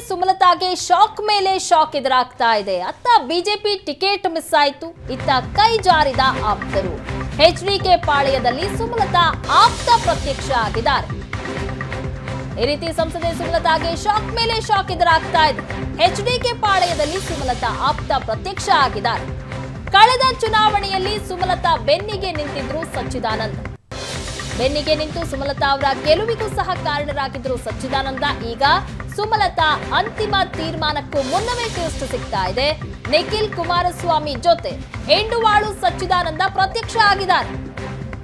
ಸುಮಲತಾಗೆ shock ಮೇಲೆ shock ಎದುರಾಗ್ತಾ ಇದೆ. ಅತ್ತ ಬಿಜೆಪಿ ಟಿಕೆಟ್ ಮಿಸ್ ಆಯಿತು, ಇತ್ತ ಕೈ ಜಾರಿದ ಆಪ್ತರು. ಎಚ್ಡಿಕೆ ಪಾಳ್ಯದಲ್ಲಿ ಸುಮಲತಾ ಆಪ್ತ ಪ್ರತ್ಯಕ್ಷ ಆಗಿದ್ದಾರೆ. ಈ ರೀತಿ ಸಂಸದೆ ಸುಮಲತಾಗೆ ಶಾಕ್ ಮೇಲೆ ಶಾಕ್ ಎದುರಾಗ್ತಾ ಇದೆ. ಎಚ್ಡಿಕೆ ಪಾಳ್ಯದಲ್ಲಿ ಸುಮಲತಾ ಆಪ್ತ ಪ್ರತ್ಯಕ್ಷ ಆಗಿದ್ದಾರೆ. ಕಳೆದ ಚುನಾವಣೆಯಲ್ಲಿ ಸುಮಲತಾ ಬೆನ್ನಿಗೆ ನಿಂತಿದ್ರು ಸಚ್ಚಿದಾನಂದ. ಬೆನ್ನಿಗೆ ನಿಂತು ಸುಮಲತಾ ಅವರ ಗೆಲುವಿಗೂ ಸಹ ಕಾರಣರಾಗಿದ್ರು ಸಚ್ಚಿದಾನಂದ. ಈಗ ಸುಮಲತಾ ಅಂತಿಮ ತೀರ್ಮಾನಕ್ಕೂ ಮುನ್ನವೇ ಟ್ವಿಸ್ಟ್ ಸಿಗ್ತಾ ಇದೆ. ನಿಖಿಲ್ ಕುಮಾರಸ್ವಾಮಿ ಜೊತೆ ಎಂಡುವಾಳು ಸಚ್ಚಿದಾನಂದ ಪ್ರತ್ಯಕ್ಷ ಆಗಿದ್ದಾರೆ.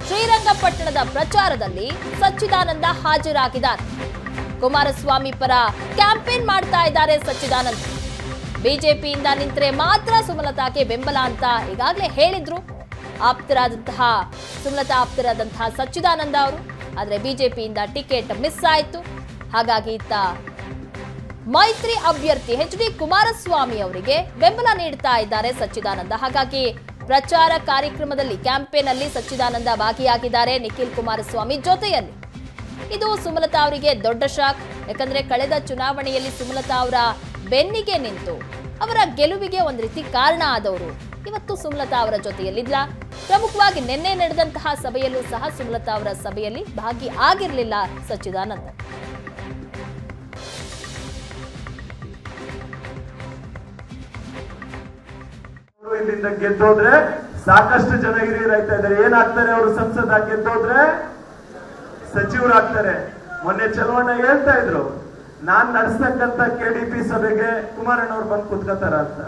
ಶ್ರೀರಂಗಪಟ್ಟಣದ ಪ್ರಚಾರದಲ್ಲಿ ಸಚ್ಚಿದಾನಂದ ಹಾಜರಾಗಿದ್ದಾರೆ. ಕುಮಾರಸ್ವಾಮಿ ಪರ ಕ್ಯಾಂಪೇನ್ ಮಾಡ್ತಾ ಇದ್ದಾರೆ ಸಚ್ಚಿದಾನಂದ. ಬಿಜೆಪಿಯಿಂದ ನಿಂತರೆ ಮಾತ್ರ ಸುಮಲತಾಗೆ ಬೆಂಬಲ ಅಂತ ಈಗಾಗಲೇ ಹೇಳಿದ್ರು ಸುಮಲತಾ ಆಪ್ತರಾದಂತಹ ಸಚ್ಚಿದಾನಂದ ಅವರು. ಆದರೆ ಬಿಜೆಪಿಯಿಂದ ಟಿಕೆಟ್ ಮಿಸ್ ಆಯಿತು. ಹಾಗಾಗಿ ಇತ್ತ ಮೈತ್ರಿ ಅಭ್ಯರ್ಥಿ ಎಚ್.ಡಿ. ಕುಮಾರಸ್ವಾಮಿ ಅವರಿಗೆ ಬೆಂಬಲ ನೀಡ್ತಾ ಇದ್ದಾರೆ ಸಚ್ಚಿದಾನಂದ. ಹಾಗಾಗಿ ಪ್ರಚಾರ ಕಾರ್ಯಕ್ರಮದಲ್ಲಿ ಕ್ಯಾಂಪೇನ್ ಅಲ್ಲಿ ಸಚ್ಚಿದಾನಂದ ಭಾಗಿಯಾಗಿದ್ದಾರೆ ನಿಖಿಲ್ ಕುಮಾರಸ್ವಾಮಿ ಜೊತೆಯಲ್ಲಿ. ಇದು ಸುಮಲತಾ ಅವರಿಗೆ ದೊಡ್ಡ ಶಾಕ್. ಯಾಕಂದ್ರೆ ಕಳೆದ ಚುನಾವಣೆಯಲ್ಲಿ ಸುಮಲತಾ ಅವರ ಬೆನ್ನಿಗೆ ನಿಂತು ಅವರ ಗೆಲುವಿಗೆ ಒಂದು ರೀತಿ ಕಾರಣ ಆದವರು ಇವತ್ತು ಸುಮಲತಾ ಅವರ ಜೊತೆಯಲ್ಲಿಲ್ಲ. ಪ್ರಮುಖವಾಗಿ ನಿನ್ನೆ ನಡೆದಂತಹ ಸಭೆಯಲ್ಲೂ ಸಹ ಸುಮಲತಾ ಅವರ ಸಭೆಯಲ್ಲಿ ಭಾಗಿ ಆಗಿರಲಿಲ್ಲ ಸಚ್ಚಿದಾನಂದ. ಇಲ್ಲಿಂದ ಗೆದ್ದೋದ್ರೆ ಸಾಕಷ್ಟು ಜನ ಹಿರಿಯರಾಗ್ತಾ ಇದ್ದಾರೆ. ಏನಾಗ್ತಾರೆ ಅವರು? ಸಂಸದ ಗೆದ್ದೋದ್ರೆ ಸಚಿವರಾಗ್ತಾರೆ. ಮೊನ್ನೆ ಚಲವಣ್ಣ ಹೇಳ್ತಾ ಇದ್ರು, ನಾನ್ ನಡೆಸ್ತಕ್ಕಂತ ಕೆಡಿಪಿ ಸಭೆಗೆ ಕುಮಾರಣ್ಣವ್ರು ಬಂದು ಕುತ್ಕೋತಾರ ಅಂತ.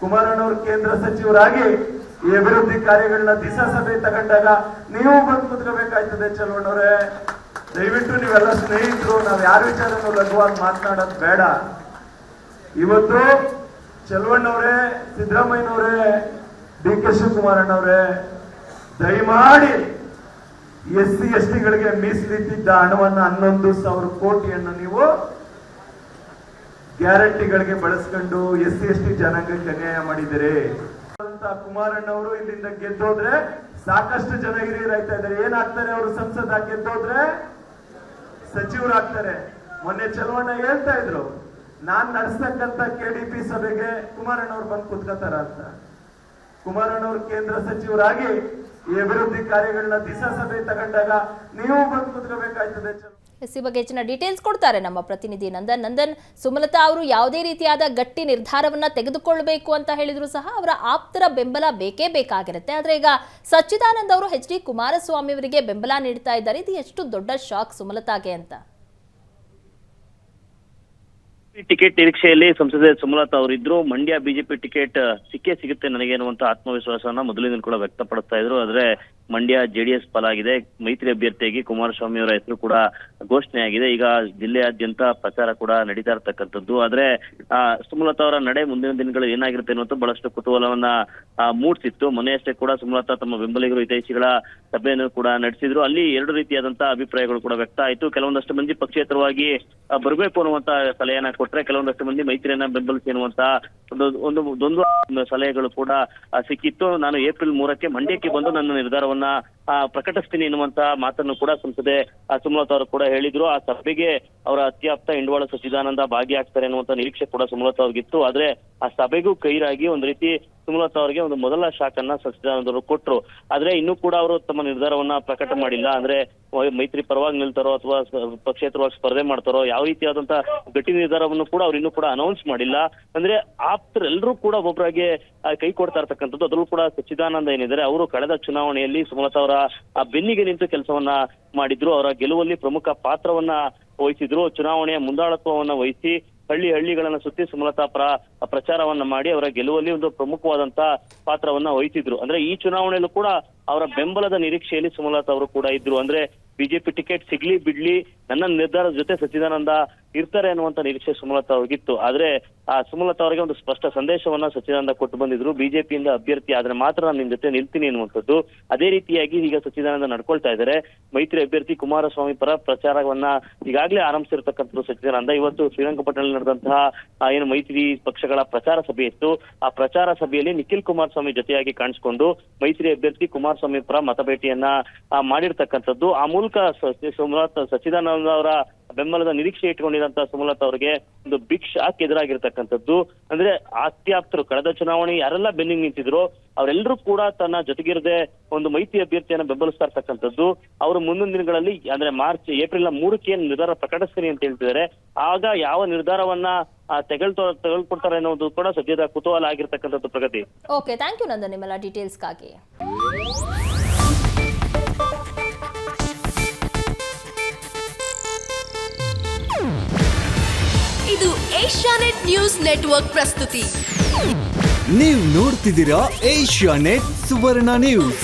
ಕುಮಾರಣ್ಣವ್ರು ಕೇಂದ್ರ ಸಚಿವರಾಗಿ ಈ ಅಭಿವೃದ್ಧಿ ಕಾರ್ಯಗಳನ್ನ ದಿಶಾ ಸಭೆ ತಗೊಂಡಾಗ ನೀವು ಬಂದು ಕುತ್ಕೋಬೇಕಾಯ್ತದೆ. ಚಲವಣ್ಣವ್ರೆ, ದಯವಿಟ್ಟು ನೀವೆಲ್ಲ ಸ್ನೇಹಿತರು, ನಾವ್ ಯಾರ ವಿಚಾರನೂ ಲಘುವಾಗಿ ಮಾತನಾಡೋದು ಬೇಡ. ಇವತ್ತು ಚಲವಣ್ಣವ್ರೆ, ಸಿದ್ದರಾಮಯ್ಯನವ್ರೆ, ಡಿ ಕೆ ಶಿವಕುಮಾರಣ್ಣವ್ರೆ, ದಯಮಾಡಿ SC ST-ಗಳಿಗೆ ಮೀಸಲಿಟ್ಟಿದ್ದ ಹಣವನ್ನ 11,000 ಕೋಟಿಯನ್ನು ನೀವು ಗ್ಯಾರಂಟಿಗಳಿಗೆ ಬಳಸ್ಕೊಂಡು SC ST ಜನಾಂಗಕ್ಕೆ ಅನ್ಯಾಯ ಮಾಡಿದ್ದೀರಿ ಅಂತ ಕುಮಾರಣ್ಣವರು ಇಲ್ಲಿಂದ ಗೆದ್ದೋದ್ರೆ ಸಾಕಷ್ಟು ಜನ ಹಿರಿಯರಾಗ್ತಾ ಇದ್ದಾರೆ. ಏನಾಗ್ತಾರೆ ಅವರು? ಸಂಸದ ಗೆದ್ದೋದ್ರೆ ಸಚಿವರಾಗ್ತಾರೆ. ಮೊನ್ನೆ ಚಲವಣ್ಣ ಹೇಳ್ತಾ ಇದ್ರು, ನಾನ್ ನಡೆಸ್ತಕ್ಕಂತ ಕೆಡಿಪಿ ಸಭೆಗೆ ಕುಮಾರಣ್ಣವ್ರು ಬಂದು ಕುತ್ಕೋತಾರ ಅಂತ. ಕುಮಾರಣ್ಣವ್ರು ಕೇಂದ್ರ ಸಚಿವರಾಗಿ ಈ ಅಭಿವೃದ್ಧಿ ಕಾರ್ಯಗಳನ್ನ ದಿಶಾ ಸಭೆ ತಗೊಂಡಾಗ ನೀವು ಬಂದು ಕುತ್ಕೋಬೇಕಾಯ್ತದೆ. ಈ ಬಗ್ಗೆ ಹೆಚ್ಚಿನ ಡೀಟೇಲ್ಸ್ ಕೊಡ್ತಾರೆ ನಮ್ಮ ಪ್ರತಿನಿಧಿ ನಂದನ್. ಸುಮಲತಾ ಅವರು ಯಾವುದೇ ರೀತಿಯಾದ ಗಟ್ಟಿ ನಿರ್ಧಾರವನ್ನ ತೆಗೆದುಕೊಳ್ಳಬೇಕು ಅಂತ ಹೇಳಿದ್ರು ಸಹ ಅವರ ಆಪ್ತರ ಬೆಂಬಲ ಬೇಕೇ ಬೇಕಾಗಿರುತ್ತೆ. ಆದ್ರೆ ಈಗ ಸಚ್ಚಿದಾನಂದ ಅವರು ಎಚ್.ಡಿ. ಕುಮಾರಸ್ವಾಮಿ ಅವರಿಗೆ ಬೆಂಬಲ ನೀಡ್ತಾ ಇದ್ದಾರೆ. ಇದು ಎಷ್ಟು ದೊಡ್ಡ ಶಾಕ್ ಸುಮಲತಾಗೆ ಅಂತ. ಟಿಕೆಟ್ ನಿರೀಕ್ಷೆಯಲ್ಲಿ ಸಂಸದೆ ಸುಮಲತಾ ಅವರಿದ್ರು. ಮಂಡ್ಯ ಬಿಜೆಪಿ ಟಿಕೆಟ್ ಸಿಕ್ಕೇ ಸಿಗುತ್ತೆ ನನಗೆ ಅನ್ನುವಂತ ಆತ್ಮವಿಶ್ವಾಸವನ್ನ ಮೊದಲಿನಿಂದ ಕೂಡ ವ್ಯಕ್ತಪಡಿಸ್ತಾ ಇದ್ರು. ಆದ್ರೆ ಮಂಡ್ಯ JDS ಪಾಲಾಗಿದೆ. ಮೈತ್ರಿ ಅಭ್ಯರ್ಥಿಯಾಗಿ ಕುಮಾರಸ್ವಾಮಿ ಅವರ ಹೆಸರು ಕೂಡ ಘೋಷಣೆ ಆಗಿದೆ. ಈಗ ಜಿಲ್ಲೆಯಾದ್ಯಂತ ಪ್ರಚಾರ ಕೂಡ ನಡೀತಾ ಇರತಕ್ಕಂಥದ್ದು. ಆದ್ರೆ ಸುಮಲತಾ ಅವರ ನಡೆ ಮುಂದಿನ ದಿನಗಳು ಏನಾಗಿರುತ್ತೆ ಅನ್ನೋದು ಬಹಳಷ್ಟು ಕುತೂಹಲವನ್ನ ಮೂಡಿಸಿತ್ತು. ಮೊನ್ನೆಯಷ್ಟೇ ಕೂಡ ಸುಮಲತಾ ತಮ್ಮ ಬೆಂಬಲಿಗರು ಹಿತೈಷಿಗಳ ಸಭೆಯನ್ನು ಕೂಡ ನಡೆಸಿದ್ರು. ಅಲ್ಲಿ ಎರಡು ರೀತಿಯಾದಂತಹ ಅಭಿಪ್ರಾಯಗಳು ಕೂಡ ವ್ಯಕ್ತ ಆಯಿತು. ಕೆಲವೊಂದಷ್ಟು ಮಂದಿ ಪಕ್ಷೇತರವಾಗಿ ಬರಬೇಕು ಅನ್ನುವಂತ ಸಲಹೆಯನ್ನ ಕೊಟ್ರೆ, ಕೆಲವೊಂದಷ್ಟು ಮಂದಿ ಮೈತ್ರಿಯನ್ನ ಬೆಂಬಲಿಸಿ ಅನ್ನುವಂತ ಒಂದು ದ್ವಂದ್ವ ಸಲಹೆಗಳು ಕೂಡ ಸಿಕ್ಕಿತ್ತು. ನಾನು ಏಪ್ರಿಲ್ 3ಕ್ಕೆ ಮಂಡ್ಯಕ್ಕೆ ಬಂದು ನನ್ನ ನಿರ್ಧಾರವನ್ನ ಪ್ರಕಟಿಸ್ತೀನಿ ಎನ್ನುವಂತ ಮಾತನ್ನು ಕೂಡ ಸಂಸದೆ ಸುಮಲತಾ ಅವರು ಕೂಡ ಹೇಳಿದ್ರು. ಆ ಸಭೆಗೆ ಅವರ ಅತ್ಯಾಪ್ತ ಎಂಡವಾಳ ಸಚ್ಚಿದಾನಂದ ಭಾಗಿಯಾಗ್ತಾರೆ ಅನ್ನುವಂತ ನಿರೀಕ್ಷೆ ಕೂಡ ಸುಮಲತಾ ಅವ್ರಿಗಿತ್ತು. ಆದ್ರೆ ಆ ಸಭೆಗೂ ಕೈರಾಗಿ ಒಂದ್ ರೀತಿ ಸುಮಲತಾ ಅವರಿಗೆ ಒಂದು ಮೊದಲ ಶಾಕ್ ಅನ್ನ ಸಚ್ಚಿದಾನಂದ ಅವರು ಕೊಟ್ರು. ಆದ್ರೆ ಇನ್ನೂ ಕೂಡ ಅವರು ತಮ್ಮ ನಿರ್ಧಾರವನ್ನ ಪ್ರಕಟ ಮಾಡಿಲ್ಲ. ಅಂದ್ರೆ ಮೈತ್ರಿ ಪರವಾಗಿ ನಿಲ್ತಾರೋ ಅಥವಾ ಪಕ್ಷೇತರವಾಗಿ ಸ್ಪರ್ಧೆ ಮಾಡ್ತಾರೋ, ಯಾವ ರೀತಿಯಾದಂತಹ ಗಟ್ಟಿ ನಿರ್ಧಾರವನ್ನು ಕೂಡ ಅವ್ರು ಇನ್ನೂ ಕೂಡ ಅನೌನ್ಸ್ ಮಾಡಿಲ್ಲ. ಅಂದ್ರೆ ಆಪ್ತರೆಲ್ಲರೂ ಕೂಡ ಒಬ್ಬೊಬ್ಬರಾಗೆ ಕೈ ಕೊಡ್ತಾ ಇರ್ತಕ್ಕಂಥದ್ದು. ಅದರಲ್ಲೂ ಕೂಡ ಸಚ್ಚಿದಾನಂದ ಏನಿದ್ದಾರೆ, ಅವರು ಕಳೆದ ಚುನಾವಣೆಯಲ್ಲಿ ಸುಮಲತಾ ಅವರ ಬೆನ್ನಿಗೆ ನಿಂತು ಕೆಲಸವನ್ನ ಮಾಡಿದ್ರು. ಅವರ ಗೆಲುವಲ್ಲಿ ಪ್ರಮುಖ ಪಾತ್ರವನ್ನ ವಹಿಸಿದ್ರು. ಚುನಾವಣೆಯ ಮುಂದಾಳತ್ವವನ್ನ ವಹಿಸಿ ಹಳ್ಳಿಗಳನ್ನ ಸುತ್ತಿ ಸುಮಲತಾ ಪರ ಪ್ರಚಾರವನ್ನ ಮಾಡಿ ಅವರ ಗೆಲುವಲ್ಲಿ ಒಂದು ಪ್ರಮುಖವಾದಂತ ಪಾತ್ರವನ್ನ ವಹಿಸಿದ್ರು. ಅಂದ್ರೆ ಈ ಚುನಾವಣೆಯಲ್ಲೂ ಕೂಡ ಅವರ ಬೆಂಬಲದ ನಿರೀಕ್ಷೆಯಲ್ಲಿ ಸುಮಲತಾ ಅವರು ಕೂಡ ಇದ್ರು. ಅಂದ್ರೆ ಬಿಜೆಪಿ ಟಿಕೆಟ್ ಸಿಗ್ಲಿ ಬಿಡ್ಲಿ, ನನ್ನ ನಿರ್ಧಾರದ ಜೊತೆ ಸಚ್ಚಿದಾನಂದ ಇರ್ತಾರೆ ಅನ್ನುವಂತ ನಿರೀಕ್ಷೆ ಸುಮಲತಾ ಅವ್ರಿಗಿತ್ತು. ಆದ್ರೆ ಆ ಸುಮಲತಾ ಅವರಿಗೆ ಒಂದು ಸ್ಪಷ್ಟ ಸಂದೇಶವನ್ನ ಸಚ್ಚಿದಾನಂದ ಕೊಟ್ಟು ಬಂದಿದ್ರು. ಬಿಜೆಪಿಯಿಂದ ಅಭ್ಯರ್ಥಿ ಆದ್ರೆ ಮಾತ್ರ ನಾನು ನಿಮ್ ಜೊತೆ ನಿಲ್ತೀನಿ ಎನ್ನುವಂಥದ್ದು. ಅದೇ ರೀತಿಯಾಗಿ ಈಗ ಸಚ್ಚಿದಾನಂದ ನಡ್ಕೊಳ್ತಾ ಇದ್ದಾರೆ. ಮೈತ್ರಿ ಅಭ್ಯರ್ಥಿ ಕುಮಾರಸ್ವಾಮಿ ಪರ ಪ್ರಚಾರವನ್ನ ಈಗಾಗಲೇ ಆರಂಭಿಸಿರ್ತಕ್ಕಂಥದ್ದು ಸಚ್ಚಿದಾನಂದ. ಇವತ್ತು ಶ್ರೀರಂಗಪಟ್ಟಣದಲ್ಲಿ ನಡೆದಂತಹ ಏನು ಮೈತ್ರಿ ಪಕ್ಷಗಳ ಪ್ರಚಾರ ಸಭೆ ಇತ್ತು. ಆ ಪ್ರಚಾರ ಸಭೆಯಲ್ಲಿ ನಿಖಿಲ್ ಕುಮಾರಸ್ವಾಮಿ ಜೊತೆಯಾಗಿ ಕಾಣಿಸಿಕೊಂಡು ಮೈತ್ರಿ ಅಭ್ಯರ್ಥಿ ಕುಮಾರಸ್ವಾಮಿ ಪರ ಮತಬೇಟಿಯನ್ನ ಮಾಡಿರ್ತಕ್ಕಂಥದ್ದು. ಆ ಮೂಲಕ ಸಚ್ಚಿದಾನಂದ ಅವರ ಬೆಂಬಲದ ನಿರೀಕ್ಷೆ ಇಟ್ಕೊಂಡಿರುವಂತಹ ಸುಮಲತಾ ಅವರಿಗೆ ಒಂದು ಬಿಗ್ ಶಾಕ್ ಎದುರಾಗಿರ್ತಕ್ಕಂಥದ್ದು. ಅಂದ್ರೆ ಆಪ್ತರು ಕಳೆದ ಚುನಾವಣೆ ಯಾರೆಲ್ಲ ಬೆನ್ನಿಗೆ ನಿಂತಿದ್ರು ಅವರೆಲ್ಲರೂ ಕೂಡ ತನ್ನ ಜೊತೆಗಿರದೆ ಒಂದು ಮೈತ್ರಿ ಅಭ್ಯರ್ಥಿಯನ್ನ ಬೆಂಬಲಿಸ್ತಾ ಇರ್ತಕ್ಕಂಥದ್ದು. ಅವರು ಮುಂದಿನ ದಿನಗಳಲ್ಲಿ ಅಂದ್ರೆ ಏಪ್ರಿಲ್ 3ಕ್ಕೆ ನಿರ್ಧಾರ ಪ್ರಕಟಿಸ್ತೀನಿ ಅಂತ ಹೇಳ್ತಿದ್ದಾರೆ. ಆಗ ಯಾವ ನಿರ್ಧಾರವನ್ನ ತೆಗೆದುಕೊಳ್ತಾರೆ ಅನ್ನೋದು ಕೂಡ ಸದ್ಯದ ಕುತೂಹಲ ಆಗಿರ್ತಕ್ಕಂಥದ್ದು. ಪ್ರಗತಿ. ಓಕೆ, ಥ್ಯಾಂಕ್ ಯು ನಂದನ್ ನಿಮ್ಮೆಲ್ಲ ಡೀಟೇಲ್ಸ್ಗಾಗಿ. ಇದು ಏಷ್ಯಾನೆಟ್ ನ್ಯೂಸ್ ನೆಟ್ವರ್ಕ್ ಪ್ರಸ್ತುತಿ. ನೀವು ನೋಡ್ತಿದ್ದೀರಾ ಏಷ್ಯಾನೆಟ್ ಸುವರ್ಣ ನ್ಯೂಸ್.